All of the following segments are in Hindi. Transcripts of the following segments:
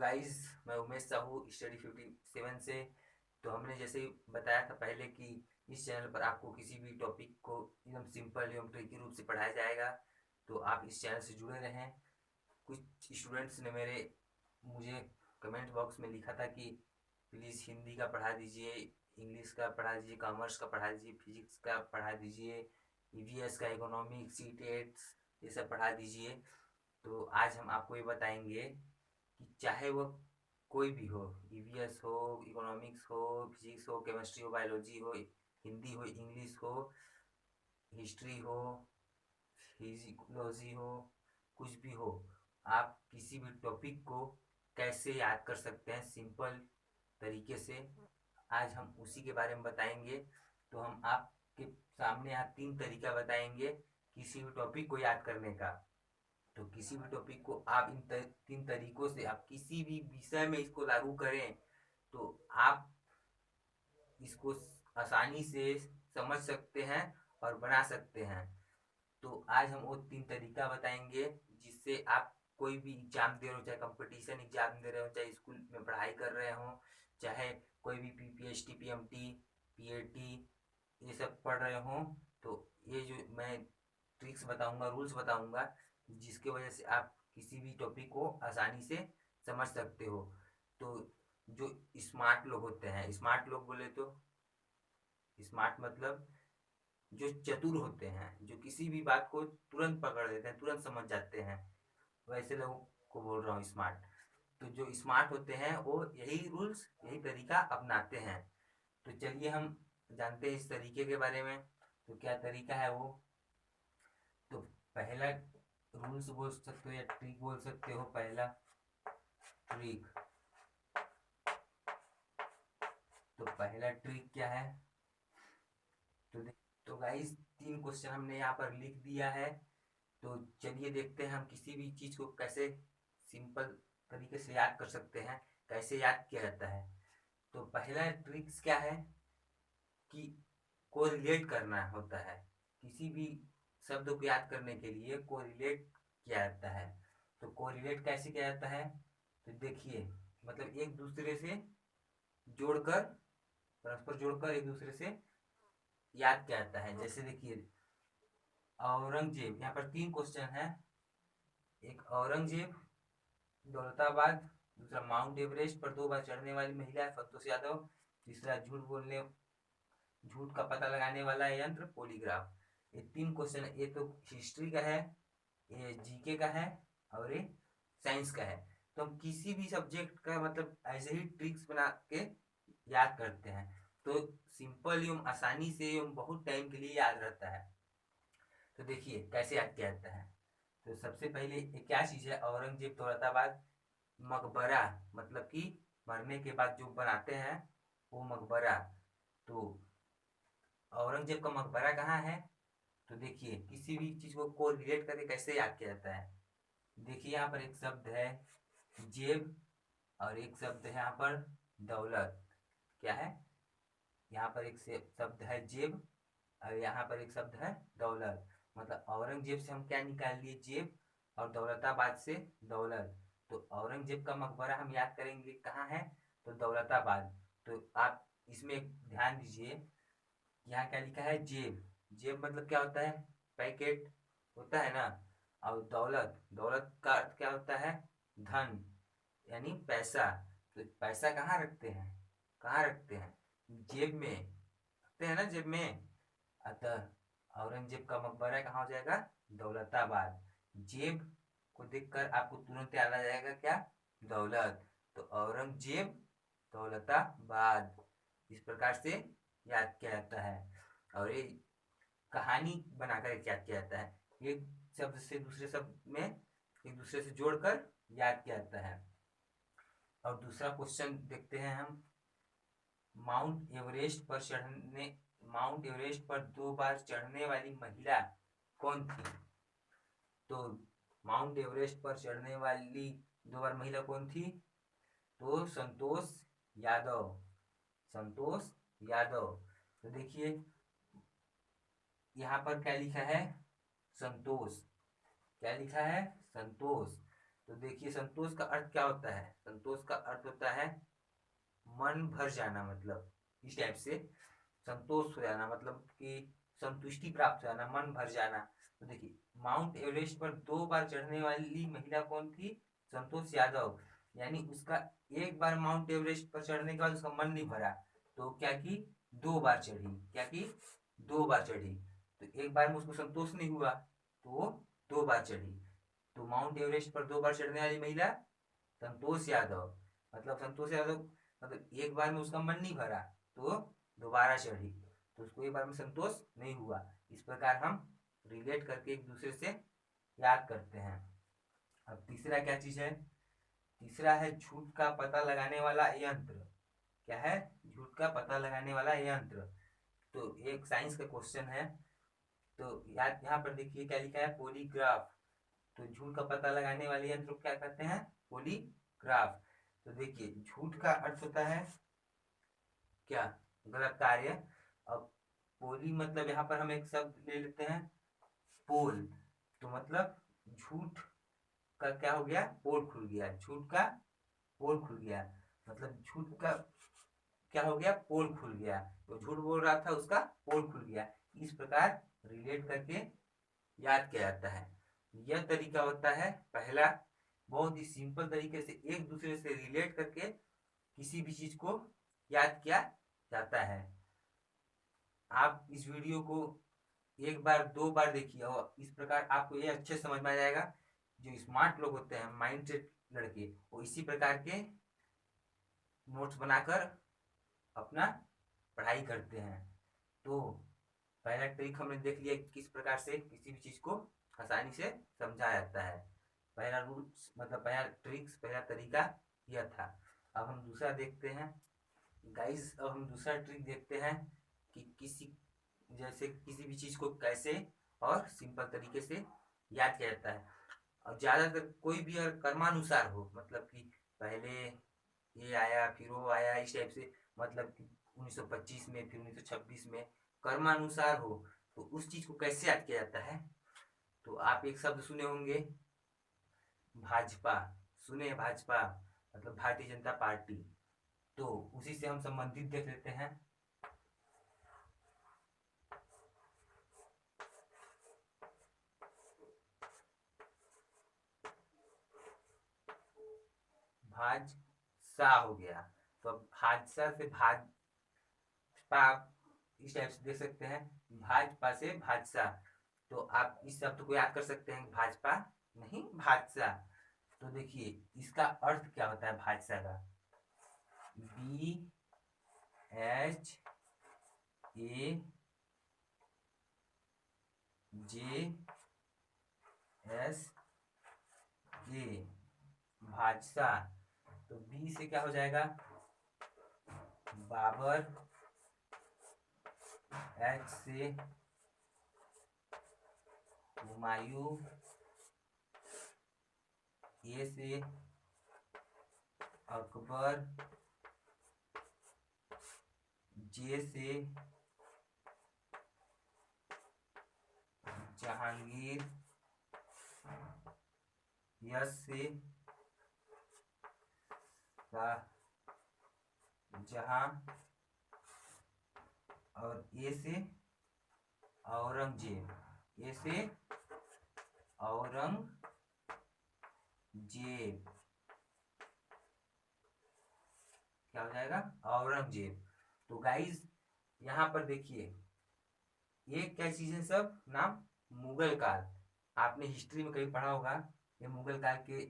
गाइस, मैं उमेश साहू स्टडी 57 से। तो हमने जैसे ही बताया था पहले कि इस चैनल पर आपको किसी भी टॉपिक को एकदम सिंपल एवं ट्रिकी रूप से पढ़ाया जाएगा। तो आप इस चैनल से जुड़े रहें। कुछ स्टूडेंट्स ने मुझे कमेंट बॉक्स में लिखा था कि प्लीज़ हिंदी का पढ़ा दीजिए, इंग्लिश का पढ़ा दीजिए, कॉमर्स का पढ़ा दीजिए, फिजिक्स का पढ़ा दीजिए, ईवीएस का, इकोनॉमिक्स, सीटेट्स, ये सब पढ़ा दीजिए। तो आज हम आपको ये बताएंगे कि चाहे वह कोई भी हो, ईवीएस हो, इकोनॉमिक्स हो, फिजिक्स हो, केमिस्ट्री हो, बायोलॉजी हो, हिंदी हो, इंग्लिश हो, हिस्ट्री हो, फिजिकोलॉजी हो, कुछ भी हो, आप किसी भी टॉपिक को कैसे याद कर सकते हैं सिंपल तरीके से, आज हम उसी के बारे में बताएंगे। तो हम आपके सामने यहाँ 3 तरीका बताएंगे किसी भी टॉपिक को याद करने का। तो किसी भी टॉपिक को आप इन 3 तरीकों से आप किसी भी विषय में इसको लागू करें तो आप इसको आसानी से समझ सकते हैं और बना सकते हैं। तो आज हम वो 3 तरीका बताएंगे जिससे आप कोई भी एग्जाम दे रहे हो, चाहे कंपटीशन एग्जाम दे रहे हो, चाहे स्कूल में पढ़ाई कर रहे हो, चाहे कोई भी पीपीएचटी, पीएमटी, पीएटी ये सब पढ़ रहे हो, तो ये जो मैं ट्रिक्स बताऊंगा, रूल्स बताऊंगा, जिसके वजह से आप किसी भी टॉपिक को आसानी से समझ सकते हो। तो जो स्मार्ट लोग होते हैं, स्मार्ट लोग बोले तो स्मार्ट मतलब जो चतुर होते हैं, जो किसी भी बात को तुरंत पकड़ लेते हैं, तुरंत समझ जाते हैं, वैसे लोगों को बोल रहा हूँ स्मार्ट। तो जो स्मार्ट होते हैं वो यही रूल्स, यही तरीका अपनाते हैं। तो चलिए हम जानते हैं इस तरीके के बारे में। तो क्या तरीका है वो? तो पहला रूल्स बोल सकते हो या ट्रिक बोल सकते हो। पहला ट्रिक, तो पहला ट्रिक क्या है? तो तो गाइस 3 क्वेश्चन हमने यहाँ पर लिख दिया है। तो चलिए देखते हैं हम किसी भी चीज को कैसे सिंपल तरीके से याद कर सकते हैं, कैसे याद किया जाता है। तो पहला ट्रिक्स क्या है कि कोरिलेट करना होता है। किसी भी शब्द को याद करने के लिए कोरिलेट किया जाता है। तो कोरिलेट कैसे किया जाता है? तो देखिए, मतलब एक दूसरे से जोड़कर, परस्पर जोड़कर एक दूसरे से याद किया जाता है। जैसे देखिए, औरंगजेब, यहाँ पर 3 क्वेश्चन है। एक औरंगजेब, दौलताबाद, दूसरा माउंट एवरेस्ट पर 2 बार चढ़ने वाली महिला है संतोष यादव, तीसरा झूठ का पता लगाने वाला यंत्र पॉलीग्राफ। ये 3 क्वेश्चन है। ये तो हिस्ट्री का है, ये जीके का है और ये साइंस का है। तो हम किसी भी सब्जेक्ट का मतलब ऐसे ही ट्रिक्स बना के याद करते हैं। तो सिंपल एवं आसानी से एवं बहुत टाइम के लिए याद रहता है। तो देखिए कैसे याद किया जाता है। तो सबसे पहले ये क्या चीज है? औरंगजेब दौलताबाद मकबरा, मतलब कि मरने के बाद जो बनाते हैं वो मकबरा। तो औरंगजेब का मकबरा कहाँ है? तो देखिए किसी भी चीज को कोरिलेट करके कैसे याद किया जाता है। देखिए यहाँ पर एक शब्द है जेब और एक शब्द है यहाँ पर दौलत। क्या है? यहाँ पर एक शब्द है जेब और यहाँ पर एक शब्द है दौलत। मतलब औरंगजेब से हम क्या निकाल लिए? जेब, और दौलताबाद से दौलत। तो औरंगजेब का मकबरा हम याद करेंगे कहाँ है? तो दौलताबाद। तो आप इसमें ध्यान दीजिए, यहाँ क्या लिखा है? जेब। जेब मतलब क्या होता है? पैकेट होता है ना। और दौलत, दौलत का अर्थ क्या होता है? धन, यानी पैसा। तो पैसा कहाँ रखते हैं? कहाँ रखते हैं? जेब में रखते हैं ना, जेब में। अतः औरंगजेब का मकबरा कहाँ हो जाएगा? दौलताबाद। जेब को देखकर आपको तुरंत याद आ जाएगा क्या? दौलत। तो औरंगजेब दौलताबाद, इस प्रकार से याद किया जाता है। और ये कहानी बनाकर याद किया जाता है। एक शब्द से दूसरे शब्द में एक दूसरे से जोड़कर याद किया जाता है। और दूसरा क्वेश्चन देखते हैं हम। माउंट एवरेस्ट पर चढ़ने माउंट एवरेस्ट पर 2 बार चढ़ने वाली महिला कौन थी? तो माउंट एवरेस्ट पर चढ़ने वाली 2 बार महिला कौन थी? तो संतोष यादव, संतोष यादव। तो देखिए यहाँ पर क्या लिखा है? संतोष। क्या लिखा है? संतोष। तो देखिए संतोष का अर्थ क्या होता है, संतोष का अर्थ होता है मन भर जाना, मतलब इस टाइप से संतोष हो जाना, मतलब कि संतुष्टि प्राप्त हो जाना, मन भर जाना। तो देखिए माउंट एवरेस्ट पर 2 बार चढ़ने वाली महिला कौन थी, संतोष यादव। यानी उसका एक बार माउंट एवरेस्ट पर चढ़ने के बाद उसका मन नहीं भरा, तो क्या की 2 बार चढ़ी, क्या की 2 बार चढ़ी। तो एक बार में उसको संतोष नहीं हुआ तो वो 2 बार चढ़ी। तो माउंट एवरेस्ट पर 2 बार चढ़ने वाली महिला संतोष यादव। मतलब संतोष यादव, मतलब एक बार में उसका मन नहीं भरा तो दोबारा चढ़ी, तो उसको एक बार में संतोष नहीं हुआ। इस प्रकार हम रिलेट करके एक दूसरे से याद करते हैं। अब तीसरा क्या चीज है, तीसरा है झूठ का पता लगाने वाला यंत्र। क्या है, झूठ का पता लगाने वाला यंत्र। तो एक साइंस का क्वेश्चन है, तो याद यहाँ पर देखिए क्या लिखा है, पॉलीग्राफ। तो झूठ का पता लगाने वाले यंत्र को क्या कहते हैं, पॉलीग्राफ। तो देखिए झूठ का अर्थ होता है क्या, गलत कार्य। अब पोली मतलब यहाँ पर हम एक शब्द ले लेते हैं पोल, तो मतलब झूठ का क्या हो गया, पोल खुल गया, झूठ का पोल खुल गया, मतलब झूठ का क्या हो गया, पोल खुल गया। तो झूठ बोल रहा था उसका पोल खुल गया। इस प्रकार रिलेट करके याद किया जाता है। यह तरीका होता है पहला, बहुत ही सिंपल तरीके से एक दूसरे से रिलेट करके किसी भी चीज को याद किया जाता है। आप इस वीडियो को एक बार 2 बार देखिए और इस प्रकार आपको ये अच्छे समझ में आ जाएगा। जो स्मार्ट लोग होते हैं, माइंड सेट लड़के, वो इसी प्रकार के नोट्स बनाकर अपना पढ़ाई करते हैं। तो पहला ट्रिक हमने देख लिया किस प्रकार से किसी भी चीज को आसानी से समझा जाता है। पहला रूल्स मतलब पहला ट्रिक्स, पहला तरीका यह था। अब हम दूसरा देखते हैं गाइस, अब हम दूसरा ट्रिक देखते हैं कि किसी जैसे किसी भी चीज को कैसे और सिंपल तरीके से याद किया जाता है। और ज्यादातर कोई भी अगर कर्मानुसार हो, मतलब कि पहले ये आया फिर वो आया इस टाइप से, मतलब कि 1925 में फिर 1926 में कर्मानुसार हो, तो उस चीज को कैसे याद किया जाता है। तो आप एक शब्द सुने होंगे भाजपा, सुने भाजपा मतलब भारतीय जनता पार्टी। तो उसी से हम संबंधित देख लेते हैं। भाजसा हो गया, तो अब भाजसा से भाजपा इस टाइप से देख सकते हैं, भाजपा से भाजसा। तो आप इस शब्द को याद कर सकते हैं भाजपा नहीं भाजसा। तो देखिए इसका अर्थ क्या होता है भाजसा का, BHAJSA, भाजसा। तो बी से क्या हो जाएगा, बाबर, एच से हुमायूं, ए से अकबर, जे से जहांगीर, यस से शाहजहां और ए से औरंगजेब, ए से औरंगजेब, क्या हो जाएगा औरंगजेब। तो गाइस यहाँ पर देखिए ये क्या चीज है, सब नाम मुगल काल। आपने हिस्ट्री में कहीं पढ़ा होगा, ये मुगल काल के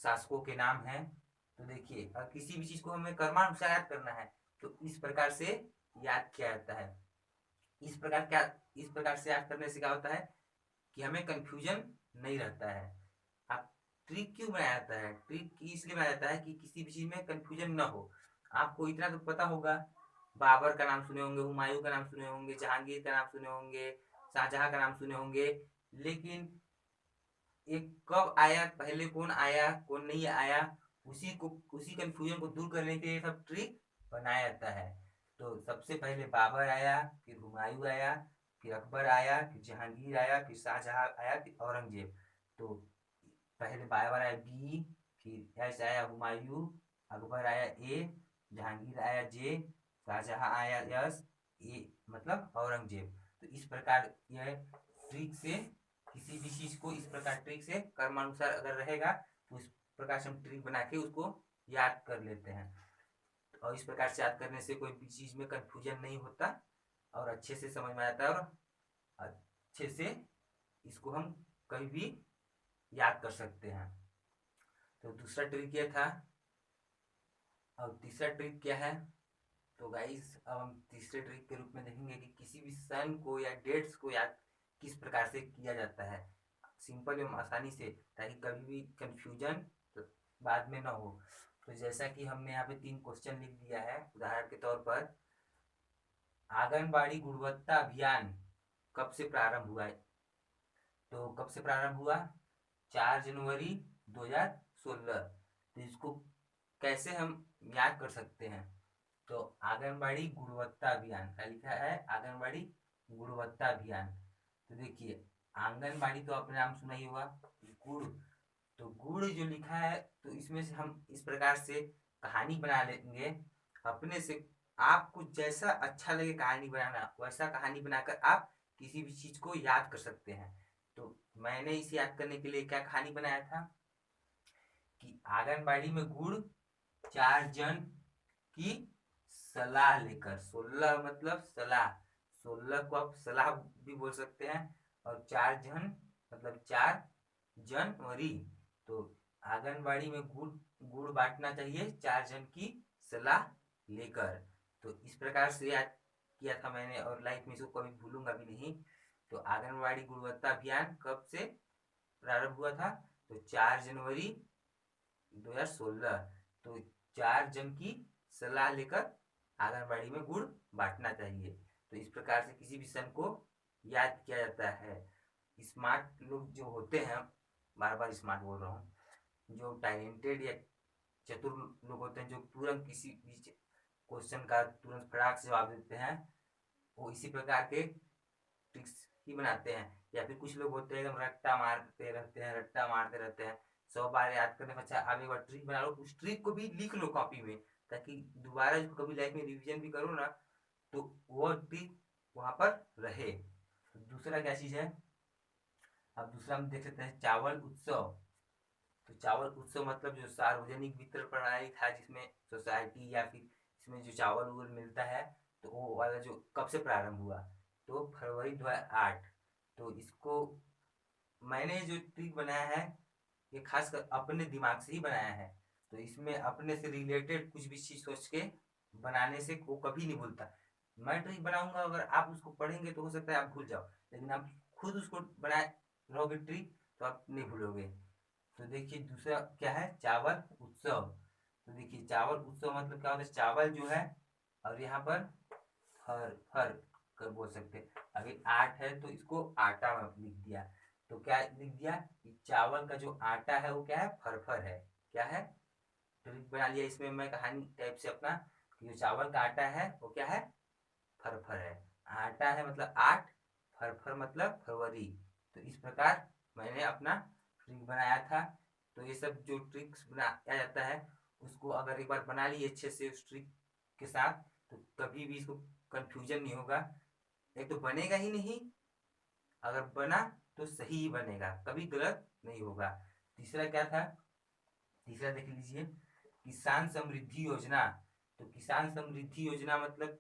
शासकों के नाम हैं। तो देखिए किसी भी चीज को हमें कर्मानुसार याद करना है तो इस प्रकार से याद किया जाता है। इस प्रकार क्या, इस प्रकार से याद करने से क्या होता है कि हमें कंफ्यूजन नहीं रहता है। आप ट्रिक क्यों बनाया जाता है, ट्रिक इसलिए बनाया जाता है कि किसी भी चीज में कंफ्यूजन ना हो। आपको इतना तो पता होगा, बाबर का नाम सुने होंगे, हुमायूं का नाम सुने होंगे, जहांगीर का नाम सुने होंगे, शाहजहां का नाम सुने होंगे, लेकिन एक कब आया, पहले कौन आया कौन नहीं आया, उसी कंफ्यूजन को दूर करने के लिए सब ट्रिक बनाया जाता है। तो सबसे पहले बाबर आया, फिर हुमायूं आया, फिर अकबर आया, फिर जहांगीर आया, फिर शाहजहां आया, फिर औरंगजेब। तो पहले बाबर आया बी, फिर एच आया हुमायूं, अकबर आया ए, जहांगीर आया जे, शाहजहां आया यस, ए मतलब औरंगजेब। तो इस प्रकार यह ट्रिक से किसी भी चीज को इस प्रकार ट्रिक से कर्मानुसार अगर रहेगा तो इस प्रकार से हम ट्रिक बना के उसको याद कर लेते हैं। और इस प्रकार से याद करने से कोई भी चीज में कंफ्यूजन नहीं होता और अच्छे से समझ में आता है और अच्छे से इसको हम कभी भी याद कर सकते हैं। तो दूसरा ट्रिक ये था। और तीसरा ट्रिक क्या है? तो गाइस अब हम तीसरे ट्रिक के रूप में देखेंगे कि किसी भी सन को या डेट्स को याद किस प्रकार से किया जाता है सिंपल एवं आसानी से, ताकि कभी भी कंफ्यूजन बाद में ना हो। तो जैसा कि हमने यहाँ पे 3 क्वेश्चन लिख दिया है उदाहरण के तौर पर, आंगनबाड़ी गुणवत्ता अभियान कब से प्रारंभ हुआ है? तो कब से प्रारंभ हुआ? 4 जनवरी 2016। तो इसको कैसे हम याद कर सकते हैं? तो आंगनबाड़ी गुणवत्ता अभियान क्या लिखा है? आंगनबाड़ी गुणवत्ता अभियान। तो देखिए आंगनबाड़ी तो आपने नाम सुना ही होगा, गुड़। तो गुड़ जो लिखा है तो इसमें से हम इस प्रकार से कहानी बना लेंगे अपने से। आपको जैसा अच्छा लगे कहानी बनाना वैसा कहानी बनाकर आप किसी भी चीज को याद कर सकते हैं। तो मैंने इसे याद करने के लिए क्या कहानी बनाया था कि आंगनबाड़ी में गुड़ 4 जन की सलाह लेकर, 16 मतलब सलाह, 16 को आप सलाह भी बोल सकते हैं, और 4 जन मतलब 4 जनवरी। तो आंगनबाड़ी में गुड़ गुड़ बांटना चाहिए 4 जन की सलाह लेकर। तो इस प्रकार से याद किया था मैंने और लाइफ में इसको कभी भूलूंगा भी नहीं। तो आंगनबाड़ी गुणवत्ता अभियान कब से प्रारंभ हुआ था? तो 4 जनवरी 2016। तो 4 जन की सलाह लेकर आंगनबाड़ी में गुड़ बांटना चाहिए। तो इस प्रकार से किसी भी सन को याद किया जाता है। स्मार्ट लोग जो होते हैं, बार बार स्मार्ट बोल रहा हूँ, जो टैलेंटेड या चतुर लोग होते हैं जो तुरंत किसी भी क्वेश्चन का तुरंत फटाक से जवाब देते हैं, वो इसी प्रकार के ट्रिक्स ही बनाते हैं। या फिर कुछ लोग होते हैं एकदम रट्टा मारते रहते हैं 100 बार याद करने के अच्छा आप एक बार ट्रिक बना लो, उस ट्रिक को भी लिख लो कॉपी में, ताकि दोबारा इसको कभी लाइफ में रिवीजन भी करो ना तो वो ट्रिक वहां पर रहे। तो दूसरा क्या चीज है? अब दूसरा हम देख सकते हैं चावल उत्सव। तो चावल उत्सव मतलब जो सार्वजनिक वितरण प्रणाली था जिसमें सोसाइटी या फिर इसमें जो चावल उवल मिलता है, तो वो वाला जो कब से प्रारंभ हुआ? तो फरवरी 2008। तो इसको मैंने जो ट्रिक बनाया है ये खासकर अपने दिमाग से ही बनाया है। तो इसमें अपने से रिलेटेड कुछ भी चीज सोच के बनाने से वो कभी नहीं भूलता। मैं ट्रिक बनाऊंगा अगर आप उसको पढ़ेंगे तो हो सकता है आप भूल जाओ, लेकिन आप खुद उसको बनाए रहोगे ट्रिक तो आप नहीं भूलोगे। तो देखिए दूसरा क्या है? चावल उत्सव। तो देखिए चावल उत्सव मतलब क्या होता है? चावल जो है और यहाँ पर फर फर कर बोल सकते हैं। अभी 8 है तो इसको आटा में लिख दिया। तो क्या लिख दिया कि चावल का जो आटा है वो क्या है? फरफर है। क्या है? ट्रिक बना लिया इसमें मैं कहानी टाइप से अपना कि जो चावल का आटा है वो क्या है? फरफर है। आटा है मतलब 8, फरफर मतलब फरवरी। तो इस प्रकार मैंने अपना ट्रिक बनाया था। तो ये सब जो ट्रिक्स बनाया जाता है उसको अगर एक बार बना लिए अच्छे से उस ट्रिक के साथ तो कभी भी इसको कंफ्यूजन नहीं होगा। एक तो बनेगा ही नहीं, अगर बना तो सही ही बनेगा, कभी गलत नहीं होगा। तीसरा क्या था? तीसरा देख लीजिए, किसान समृद्धि योजना। तो किसान समृद्धि योजना मतलब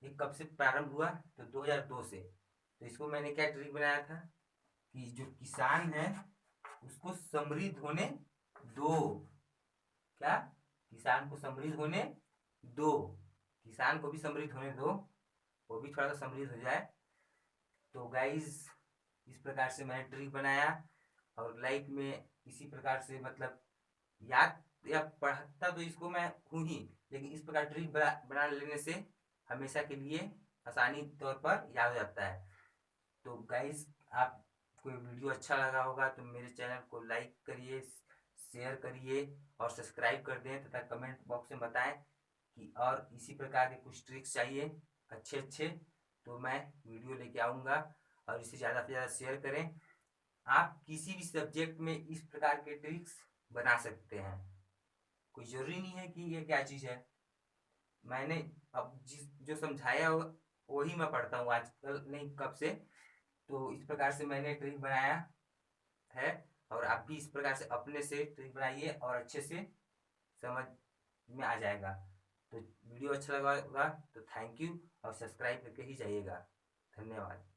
ये कब से प्रारंभ हुआ? तो 2002 से। तो इसको मैंने क्या ट्रिक बनाया था कि जो किसान है उसको समृद्ध होने दो। क्या? किसान को समृद्ध होने दो, किसान को भी समृद्ध होने दो, वो भी थोड़ा सा समृद्ध हो जाए। तो गाइज इस प्रकार से मैंने ट्रिक बनाया और लाइफ में इसी प्रकार से मतलब याद या पढ़ता तो इसको मैं हूँ ही, लेकिन इस प्रकार ट्रिक बना लेने से हमेशा के लिए आसानी तौर पर याद हो जाता है। तो गाइज आपको वीडियो अच्छा लगा होगा तो मेरे चैनल को लाइक करिए, शेयर करिए और सब्सक्राइब कर दें तथा कमेंट बॉक्स में बताएं कि और इसी प्रकार के कुछ ट्रिक्स चाहिए अच्छे अच्छे तो मैं वीडियो लेके आऊँगा। और इसे ज़्यादा से ज़्यादा शेयर करें आप किसी भी सब्जेक्ट में इस प्रकार के ट्रिक्स बना सकते हैं। कोई ज़रूरी नहीं है कि ये क्या चीज़ है। मैंने अब जिस जो समझाया वही मैं पढ़ता हूँ आजकल, नहीं कब से। तो इस प्रकार से मैंने ट्रिक बनाया है, और आप भी इस प्रकार से अपने से ट्रिक बनाइए और अच्छे से समझ में आ जाएगा। तो वीडियो अच्छा लगा होगा तो थैंक यू, और सब्सक्राइब करके ही जाइएगा। धन्यवाद।